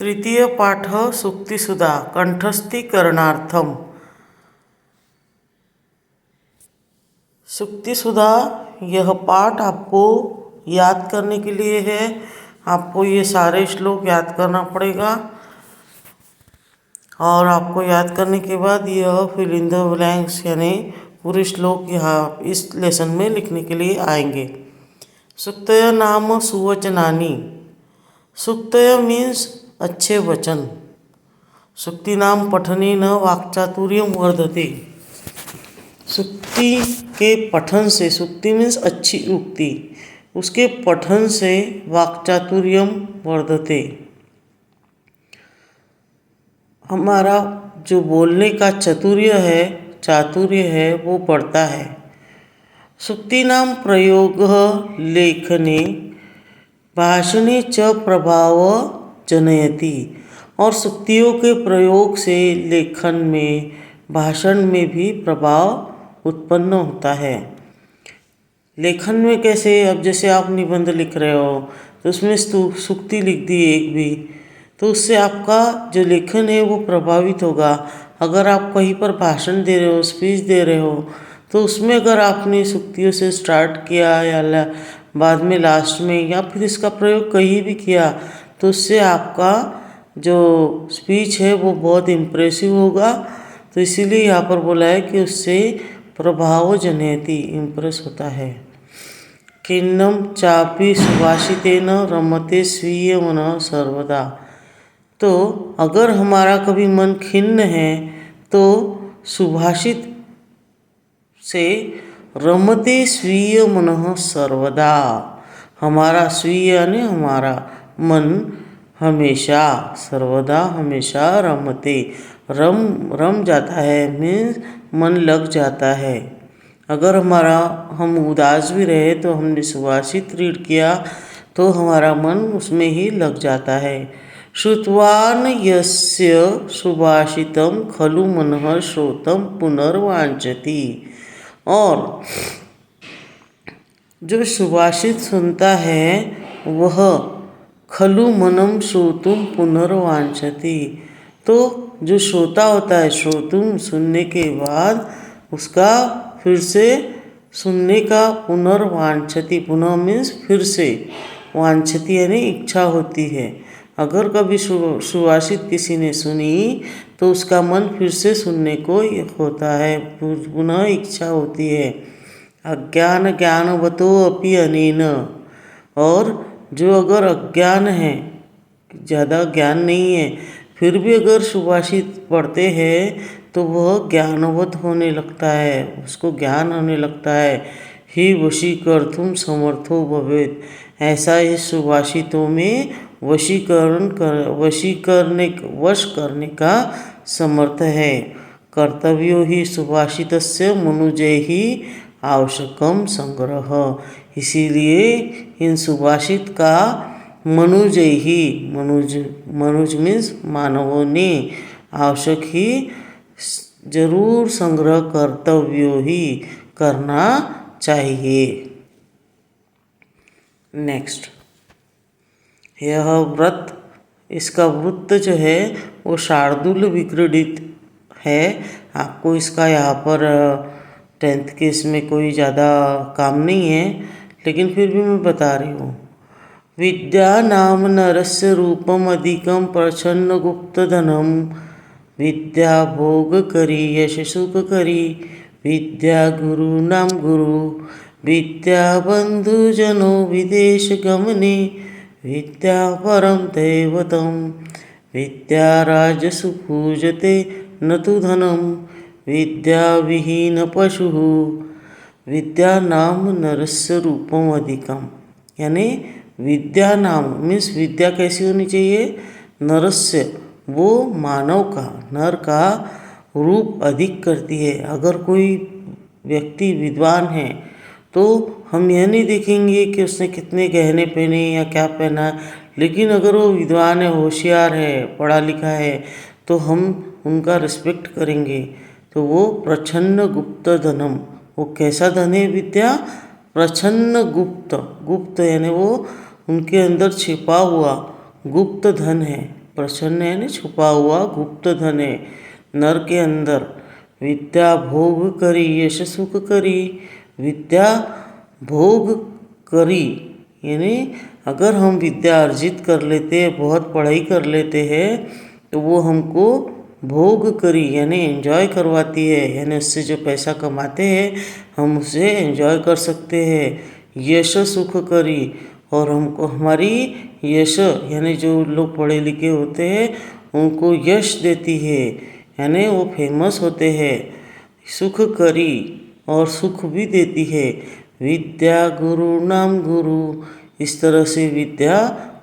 तृतीय पाठ सूक्तिसुधा कंठस्थीकरणार्थम। सूक्तिसुधा यह पाठ आपको याद करने के लिए है। आपको ये सारे श्लोक याद करना पड़ेगा और आपको याद करने के बाद यह फिल इन द ब्लैंक्स यानी पूरे श्लोक यहाँ इस लेसन में लिखने के लिए आएंगे। सूक्तय नाम सुवचनानि। सूक्तय मीन्स अच्छे वचन। सूक्ति नाम पठनेन वाक्चातुर्यम वर्धते। सूक्ति के पठन से, सूक्ति मीन्स अच्छी उक्ति, उसके पठन से वाक्चातुर्यम वर्धते, हमारा जो बोलने का चातुर्य है वो बढ़ता है। सूक्ति नाम प्रयोग लेखने भाषणे च प्रभाव जनयति। और सूक्तियों के प्रयोग से लेखन में, भाषण में भी प्रभाव उत्पन्न होता है। लेखन में कैसे? अब जैसे आप निबंध लिख रहे हो तो उसमें सूक्ति लिख दी एक भी, तो उससे आपका जो लेखन है वो प्रभावित होगा। अगर आप कहीं पर भाषण दे रहे हो, स्पीच दे रहे हो, तो उसमें अगर आपने सूक्तियों से स्टार्ट किया या बाद में लास्ट में या फिर इसका प्रयोग कहीं भी किया, तो उससे आपका जो स्पीच है वो बहुत इम्प्रेसिव होगा। तो इसीलिए यहाँ पर बोला है कि उससे प्रभाव जनयति, इम्प्रेस होता है। खिन्नम चापि सुभाषितेन रमते स्वीय मन सर्वदा। तो अगर हमारा कभी मन खिन्न है तो सुभाषित से रमते स्वीय मन सर्वदा, हमारा स्वीय यानी हमारा मन हमेशा, सर्वदा हमेशा रमते, रम जाता है, मीन्स मन लग जाता है। अगर हम उदास भी रहे तो हमने सुभाषित रीड किया तो हमारा मन उसमें ही लग जाता है। श्रुतवान यस्य सुभाषितम खलु मनः श्रोतम पुनर्वांछति। और जो सुभाषित सुनता है वह खलु मनम श्रोतुम पुनर्वांछति। तो जो श्रोता होता है, श्रोतुम सुनने के बाद उसका फिर से सुनने का पुनर्वांछति, पुनः मीन्स फिर से, वांछति यानी इच्छा होती है। अगर कभी सुभाषित किसी ने सुनी तो उसका मन फिर से सुनने को होता है, पुनः इच्छा होती है। अज्ञान ज्ञानवतो अपि अनेन। और जो अगर अज्ञान है, ज़्यादा ज्ञान नहीं है, फिर भी अगर सुभाषित पढ़ते हैं तो वह ज्ञानवत होने लगता है, उसको ज्ञान होने लगता है। ही वशीकर्तुम समर्थो भवेत्। ऐसा इस सुभाषितों में वश करने का समर्थ है। कर्तव्यो ही सुभाषितस्य मनुजै ही आवश्यकम संग्रह। इसीलिए इन सुभाषित का मनुजै ही, मनुज मीन्स मानवों ने, आवश्यक ही जरूर संग्रह, कर्तव्यो ही करना चाहिए। नेक्स्ट, यह व्रत, इसका वृत्त जो है वो शार्दूल विक्रीडित है। आपको इसका यहाँ पर 10th के इसमें कोई ज़्यादा काम नहीं है, लेकिन फिर भी मैं बता रही हूँ। विद्या नाम नरस्य रूपम अधिकम प्रच्छन्न गुप्त धनम। विद्या भोग करी यश सुख करी। विद्या गुरु नाम गुरु। विद्या बंधुजनो विदेश गमने। विद्या परम दैवतम। विद्या राजसु पूजते न तु धनम। विद्या विहीन पशु। विद्या नाम नरस्य रूपम अधिकम, यानी विद्या नाम मीन्स विद्या कैसी होनी चाहिए? नरस्य, वो मानव का, नर का रूप अधिक करती है। अगर कोई व्यक्ति विद्वान है तो हम यह नहीं देखेंगे कि उसने कितने गहने पहने या क्या पहना है, लेकिन अगर वो विद्वान है, होशियार है, पढ़ा लिखा है, तो हम उनका रिस्पेक्ट करेंगे। तो वो प्रच्छन्न गुप्त धनम, वो कैसा धन है? विद्या प्रच्छन्न गुप्त, गुप्त यानी वो उनके अंदर छिपा हुआ गुप्त धन है। प्रच्छन्न यानी छुपा हुआ गुप्त धन है नर के अंदर। विद्या भोग करी यश सुख करी। विद्या भोग करी यानी अगर हम विद्या अर्जित कर लेते हैं, बहुत पढ़ाई कर लेते हैं, तो वो हमको भोग करी यानी एंजॉय करवाती है, यानी उससे जो पैसा कमाते हैं हम उसे एंजॉय कर सकते हैं। यश सुख करी और हमको हमारी यश यानी जो लोग पढ़े लिखे होते हैं उनको यश देती है, यानी वो फेमस होते हैं। सुख करी और सुख भी देती है। विद्या गुरु नाम गुरु, इस तरह से विद्या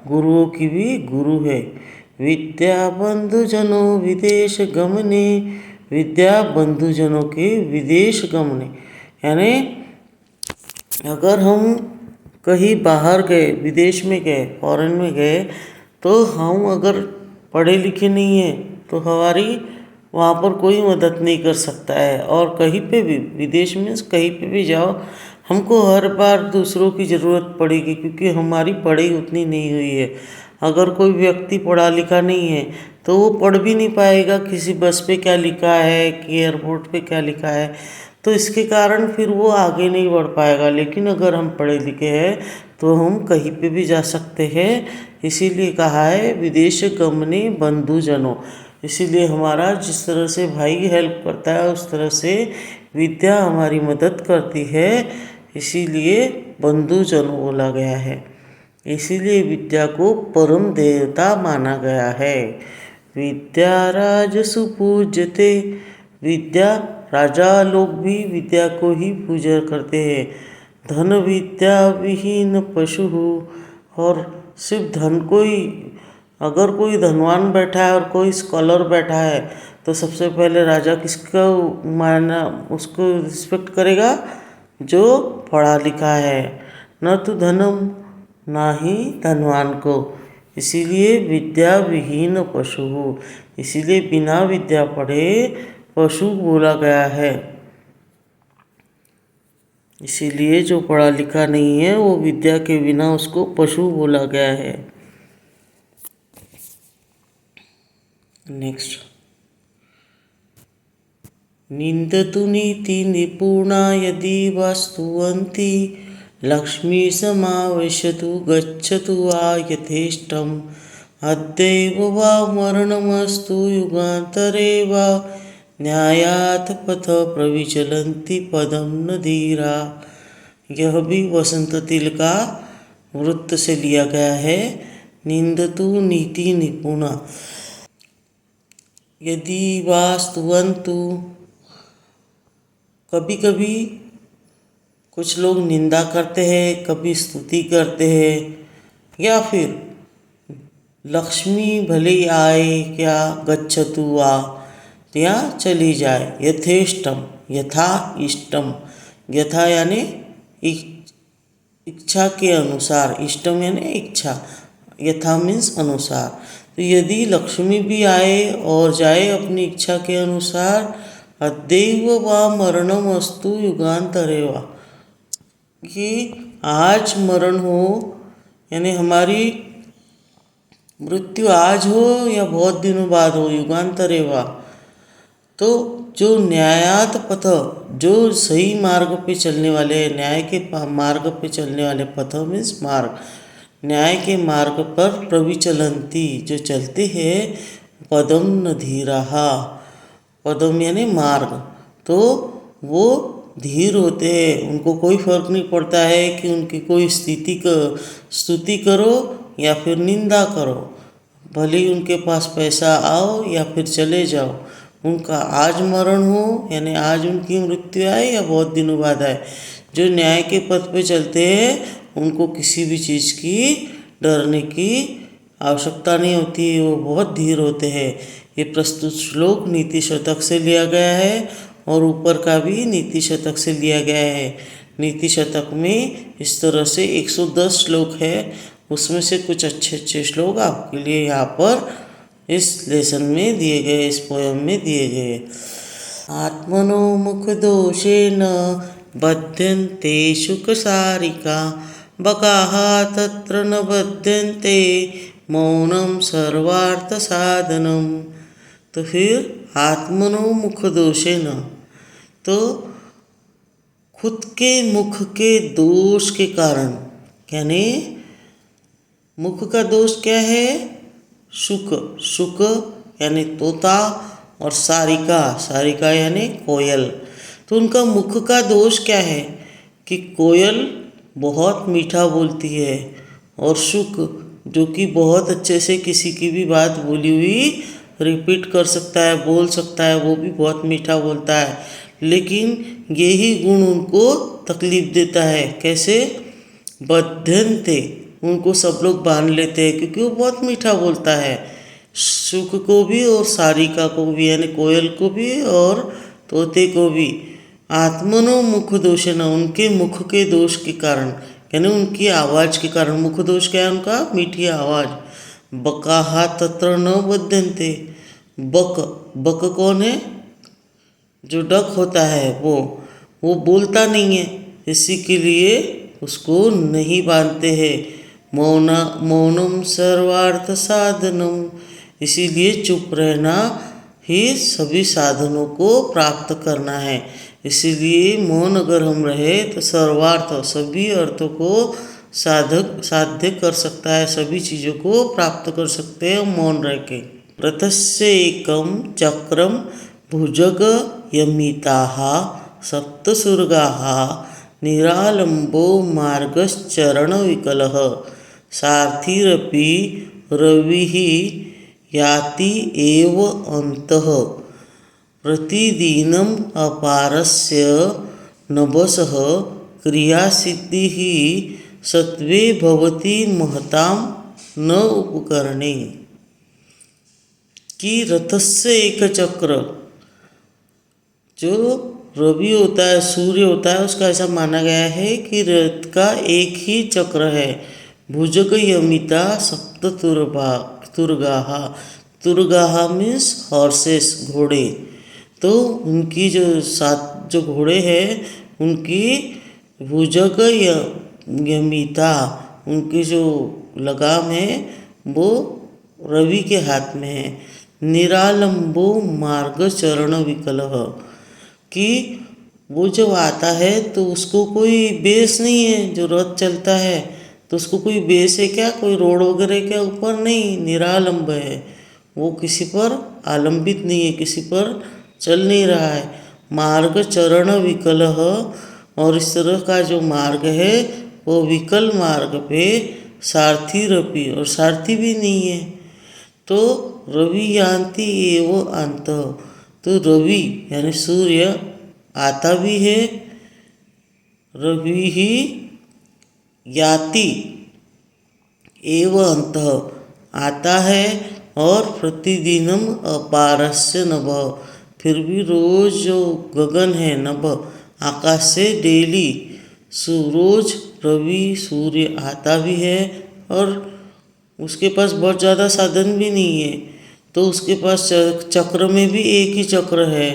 गुरुओं की भी गुरु है। विद्या बंधुजनों विदेश गमने, विद्या बंधुजनों के विदेश गमने यानी अगर हम कहीं बाहर गए, विदेश में गए, फॉरेन में गए, तो हम अगर पढ़े लिखे नहीं हैं तो हमारी वहाँ पर कोई मदद नहीं कर सकता है। और कहीं पे भी विदेश में कहीं पे भी जाओ, हमको हर बार दूसरों की ज़रूरत पड़ेगी क्योंकि हमारी पढ़ाई उतनी नहीं हुई है। अगर कोई व्यक्ति पढ़ा लिखा नहीं है तो वो पढ़ भी नहीं पाएगा किसी बस पे क्या लिखा है कि एयरपोर्ट पे क्या लिखा है, तो इसके कारण फिर वो आगे नहीं बढ़ पाएगा। लेकिन अगर हम पढ़े लिखे हैं तो हम कहीं पे भी जा सकते हैं। इसीलिए कहा है विदेश गमने बंधुजनों। इसीलिए हमारा जिस तरह से भाई हेल्प करता है उस तरह से विद्या हमारी मदद करती है, इसीलिए बंधुजनों बोला गया है। इसीलिए विद्या को परम देवता माना गया है। विद्या राज सुपूज्यते, विद्या राजा लोग भी विद्या को ही पूजा करते हैं। धन विद्या विहीन पशु, और सिर्फ धन को ही, अगर कोई धनवान बैठा है और कोई स्कॉलर बैठा है तो सबसे पहले राजा किसका माना उसको रिस्पेक्ट करेगा, जो पढ़ा लिखा है। न तो धनम, ना ही धनवान को। इसीलिए विद्या विहीन पशु, इसीलिए बिना विद्या पढ़े पशु बोला गया है। इसीलिए जो पढ़ा लिखा नहीं है वो विद्या के बिना उसको पशु बोला गया है। नेक्स्ट, निंदतु नीति निपुणा यदि वास्तुवन्ति, लक्ष्मी समावेशतु गच्छतु वा यथेष्टम्, अद्यैव वा मरणमस्तु युगान्तरे वा, न्यायात् पथ प्रविचलन्ति पदम न धीरा। यह भी वसंत तिल का वृत्त से लिया गया है। निंदतु नीति निपुणा यदि वा स्तुवन्तु, कभी कभी कुछ लोग निंदा करते हैं, कभी स्तुति करते हैं, या फिर लक्ष्मी भले आए क्या गच्छतु वा, या चली जाए, यथेष्टम यथा इष्टम, यथा यानी इच्छा के अनुसार, इष्टम यानी इच्छा, यथा मीन्स अनुसार। तो यदि लक्ष्मी भी आए और जाए अपनी इच्छा के अनुसार, अद्यैव वा मरणम अस्तु युगांतरे वा, कि आज मरण हो यानी हमारी मृत्यु आज हो या बहुत दिनों बाद हो, युगांतरे वा, तो जो न्यायात पथ, जो सही मार्ग पे चलने वाले, न्याय के मार्ग पे चलने वाले, पथ मीन्स मार्ग, न्याय के मार्ग पर प्रविचलंती जो चलते हैं, पदम न धीराहा, पदम यानी मार्ग, तो वो धीर होते हैं, उनको कोई फर्क नहीं पड़ता है कि उनकी कोई स्तुति करो या फिर निंदा करो, भले ही उनके पास पैसा आओ या फिर चले जाओ, उनका आज मरण हो यानी आज उनकी मृत्यु आए या बहुत दिनों बाद आए, जो न्याय के पथ पे चलते हैं उनको किसी भी चीज़ की डरने की आवश्यकता नहीं होती है, वो बहुत धीर होते हैं। ये प्रस्तुत श्लोक नीति शतक से लिया गया है और ऊपर का भी नीति शतक से लिया गया है। नीति शतक में इस तरह से 110 श्लोक है, उसमें से कुछ अच्छे अच्छे श्लोक आपके लिए यहाँ पर इस लेसन में दिए गए, इस पोयम में दिए गए। आत्मनो मुख दोषेण बध्यन्ते शुकसारिका, बकाः तत्र न बध्यन्ते मौनम सर्वार्थ साधनम। तो फिर आत्मनो मुख दोषेन, तो खुद के मुख के दोष के कारण, यानी मुख का दोष क्या है? शुक, शुक यानी तोता, और सारिका, सारिका यानी कोयल। तो उनका मुख का दोष क्या है कि कोयल बहुत मीठा बोलती है, और शुक जो कि बहुत अच्छे से किसी की भी बात बोली हुई रिपीट कर सकता है, बोल सकता है, वो भी बहुत मीठा बोलता है, लेकिन यही गुण उनको तकलीफ देता है। कैसे? बध्यन्ते, उनको सब लोग बांध लेते हैं क्योंकि वो बहुत मीठा बोलता है। शुक को भी और सारिका को भी, यानी कोयल को भी और तोते को भी। आत्मनो मुख दोषेन, उनके मुख के दोष के कारण, यानी उनकी आवाज़ के कारण। मुख दोष क्या है उनका? मीठी आवाज़। बकाहा तत्र न बध्यन्ते, बक, बक कौन है? जो डक होता है वो बोलता नहीं है, इसी के लिए उसको नहीं बांधते हैं। मौनम सर्वार्थ साधनम, इसीलिए चुप रहना ही सभी साधनों को प्राप्त करना है। इसीलिए मौन अगर हम रहे तो सर्वार्थ, सभी अर्थों को साध्य कर सकता है, सभी चीज़ों को प्राप्त कर सकते हैं मौन रह के। रथस्य एकम चक्रम भुजग यमिताः सप्तसुर्गाः निरालंबो मार्गश्चरणविकलः सारथिरपि रविः याति एव अन्तः प्रतिदिनम् अपारस्य नभसः क्रियासिद्धिः सत्वे भवति महतां न उपकरणे। कि रथस्य एक चक्र, जो रवि होता है, सूर्य होता है, उसका ऐसा माना गया है कि रथ का एक ही चक्र है। भुजग यमिता सप्त तुर्गाः, तुर्गाः मीन्स हॉर्सेस, घोड़े। तो उनकी जो 7 जो घोड़े हैं उनकी भुजग यमिता, उनकी जो लगाम है वो रवि के हाथ में है। निरालंबो मार्ग चरण विकलः, कि वो जब आता है तो उसको कोई बेस नहीं है। जो रथ चलता है तो उसको कोई बेस है क्या? कोई रोड वगैरह क्या ऊपर नहीं, निरालंब है, वो किसी पर आलंबित नहीं है, किसी पर चल नहीं रहा है। मार्ग चरण विकलः, और इस तरह का जो मार्ग है वो विकल मार्ग पे सारथी रपि, और सारथी भी नहीं है। तो रवि यान्ति एव अन्तः, तो रवि यानी सूर्य आता भी है, रवि ही याति एव अन्तः आता है, और प्रतिदिनम अपारस्य नभ, फिर भी रोज जो गगन है, नभ आकाश से डेली रोज रवि सूर्य आता भी है, और उसके पास बहुत ज़्यादा साधन भी नहीं है। तो उसके पास चक्र में भी एक ही चक्र है,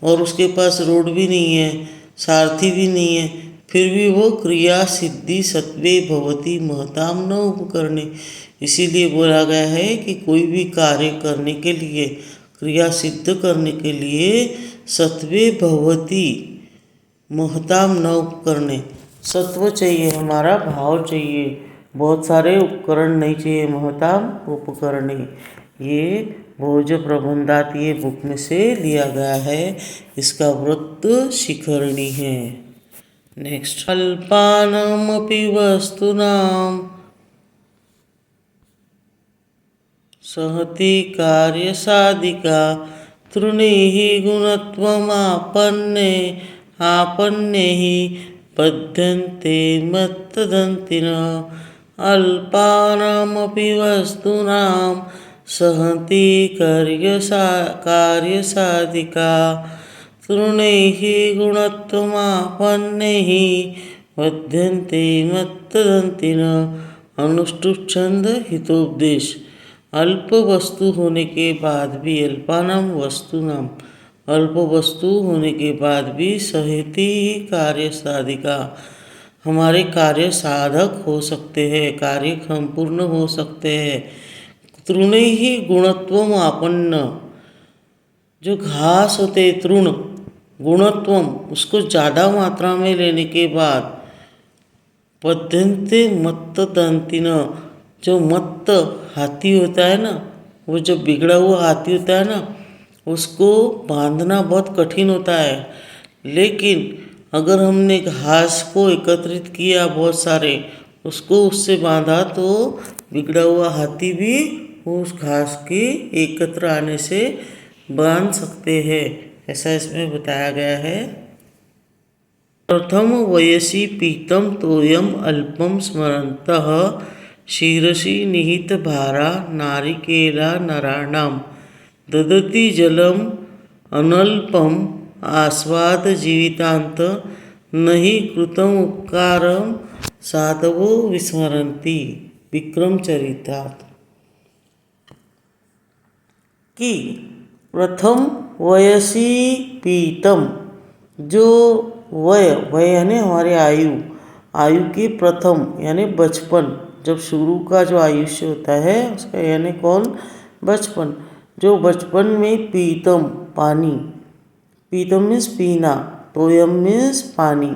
और उसके पास रोड भी नहीं है, सारथी भी नहीं है, फिर भी वो क्रिया सिद्धि सत्वे भवति महताम न उपकरणे। इसीलिए बोला गया है कि कोई भी कार्य करने के लिए, क्रिया सिद्ध करने के लिए सत्वे भवति महताम न उपकरणे, सत्व चाहिए, हमारा भाव चाहिए, बहुत सारे उपकरण नहीं चाहिए। महताम उपकरणे, ये भोज प्रबंधात ये बुक में से लिया गया है, इसका वृत्त शिखरणी है। नेक्स्ट, अल्पानामपि वस्तूनां सहति कार्य साधिका तृणैः गुणत्वमापन्ने आपन्नैः बध्यन्ते मत्तदन्तिनः। अल्पानामपि वस्तूनां सहति कार्यसाधिका तृणैः गुणत्वमापन्नैः बध्यन्ते मत्तदन्तिनः। अनुष्टुप छंद हितोपदेश। अल्प वस्तु होने के बाद भी, अल्पानाम वस्तुनाम, अल्प वस्तु होने के बाद भी सहति ही कार्य साधिका, हमारे कार्य साधक हो सकते हैं, कार्य संपूर्ण हो सकते हैं। तृणैः गुणत्वम आपन्न, जो घास होते तृण गुणत्वम, उसको ज़्यादा मात्रा में लेने के बाद पद्यन्ते मत्त दंतिन, जो मत्त हाथी होता है ना, वो जो बिगड़ा हुआ हाथी होता है ना, उसको बांधना बहुत कठिन होता है। लेकिन अगर हमने घास को एकत्रित किया बहुत सारे, उसको उससे बांधा, तो बिगड़ा हुआ हाथी भी उस घास के एकत्र आने से बांध सकते हैं, ऐसा इसमें बताया गया है। प्रथम वयसि पीतं तोयम अल्पम स्मरन्तः शिरसि निहित भारा नारिकेला नराणाम ददति जलम अनल्पम आस्वाद जीवितांत नहि कृतम उपकारम साधवो विस्मरन्ति। विक्रम चरितार्थ कि प्रथम वयसी पीतम, जो वय यानी हमारे आयु के प्रथम यानी बचपन, जब शुरू का जो आयुष्य होता है उसका यानी कौन, बचपन। जो बचपन में पीतम पानी, पीतम मीन्स पीना, तोयम मीन्स पानी,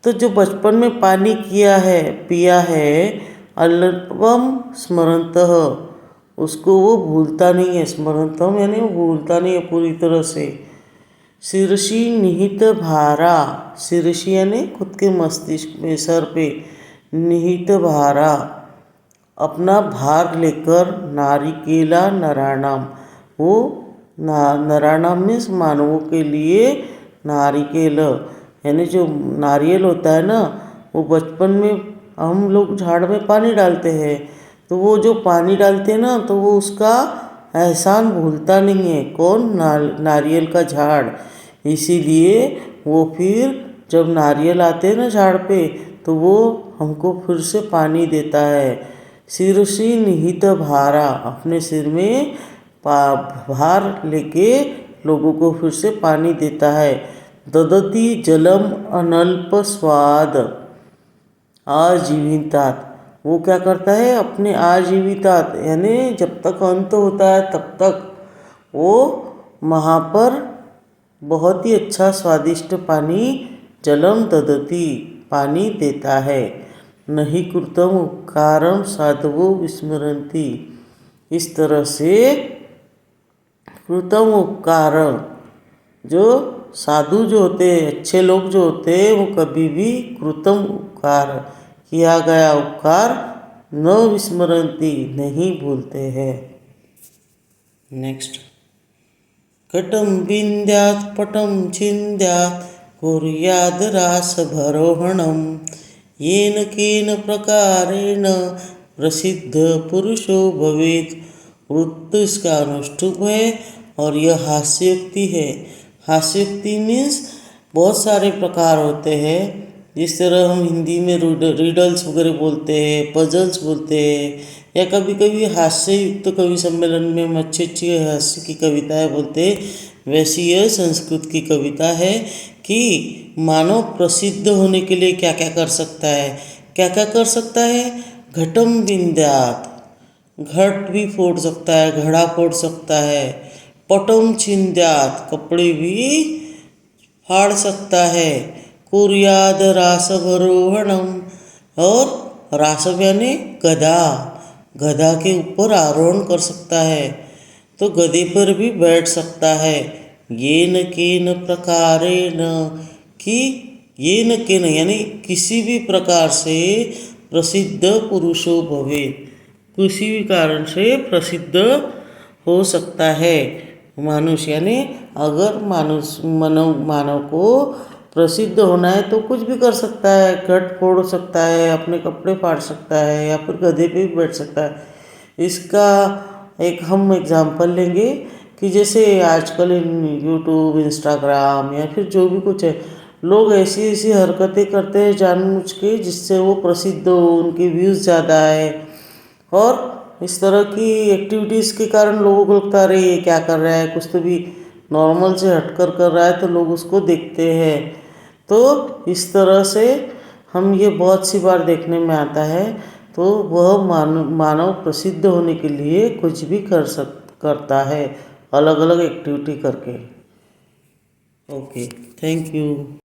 तो जो बचपन में पानी पिया है अल्पम स्मरन्तः, उसको वो भूलता नहीं है। स्मरन्तम यानी वो भूलता नहीं है पूरी तरह से। शिरसी निहित भारा, शिरसी यानी खुद के मस्तिष्क में, सर पे, निहित भारा अपना भार लेकर, नारिकेला नराणाम, वो नराणाम मीन्स मानवों के लिए, नारिकेल यानी जो नारियल होता है ना, वो बचपन में हम लोग झाड़ में पानी डालते हैं, तो वो जो पानी डालते हैं ना, तो वो उसका एहसान भूलता नहीं है। कौन, नारियल का झाड़। इसीलिए वो फिर जब नारियल आते हैं ना झाड़ पे, तो वो हमको फिर से पानी देता है। शिरसी निहित भारा, अपने सिर में भार लेके लोगों को फिर से पानी देता है। ददति जलम अनल्प स्वाद आजीवितात, वो क्या करता है, अपने आजीवितात यानी जब तक अंत होता है तब तक वो वहाँ पर बहुत ही अच्छा स्वादिष्ट पानी, जलम ददति पानी देता है। नहीं कृतम उपकारम साधवो विस्मरन्ति, इस तरह से कृतम उपकार, जो साधु जो होते हैं, अच्छे लोग जो होते हैं, वो कभी भी कृतम उपकार, किया गया उपकार न विस्मरन्ति, नहीं भूलते हैं। नेक्स्ट, घटम विन्द्यात् पटम छिन्द्यात् कुर्याद् रासभरोहणम येन केन प्रकारेण प्रसिद्ध पुरुषो भवेत्। वृत्त इसका अनुष्टुप है और यह हास्योक्ति है। हास्योक्ति मीन्स बहुत सारे प्रकार होते हैं, जिस तरह हम हिंदी में रिडल्स वगैरह बोलते हैं, पजल्स बोलते हैं, या कभी कभी हास्य युक्त कवि सम्मेलन में हम अच्छी अच्छी हास्य की कविताएं बोलते हैं। वैसी यह संस्कृत की कविता है कि मानव प्रसिद्ध होने के लिए क्या क्या कर सकता है, क्या क्या कर सकता है। घटम विन्द्यात्, घट भी फोड़ सकता है, घड़ा फोड़ सकता है। पटम छिन्द्यात्, कपड़े भी फाड़ सकता है। कुर्याद रासभरोहणम, और रासभ यानी गधा, गधा के ऊपर आरोहण कर सकता है, तो गधे पर भी बैठ सकता है। येन केन प्रकारेण, कि येन केन यानी किसी भी प्रकार से प्रसिद्ध पुरुषो भवेत्, किसी भी कारण से प्रसिद्ध हो सकता है मनुष्य। यानी अगर मानव को प्रसिद्ध होना है तो कुछ भी कर सकता है, घट फोड़ सकता है, अपने कपड़े फाड़ सकता है, या फिर गधे पे भी बैठ सकता है। इसका एक हम एग्जाम्पल लेंगे कि जैसे आजकल यूट्यूब, इंस्टाग्राम या फिर जो भी कुछ है, लोग ऐसी ऐसी हरकतें करते हैं जानबूझ के, जिससे वो प्रसिद्ध हो, उनके व्यूज़ ज़्यादा है, और इस तरह की एक्टिविटीज़ के कारण लोगों को लगता है अरे ये क्या कर रहा है, कुछ तो भी नॉर्मल से हटकर कर रहा है, तो लोग उसको देखते हैं। तो इस तरह से हम ये बहुत सी बार देखने में आता है। तो वह मानव प्रसिद्ध होने के लिए कुछ भी करता है, अलग अलग एक्टिविटी करके। Okay, thank you.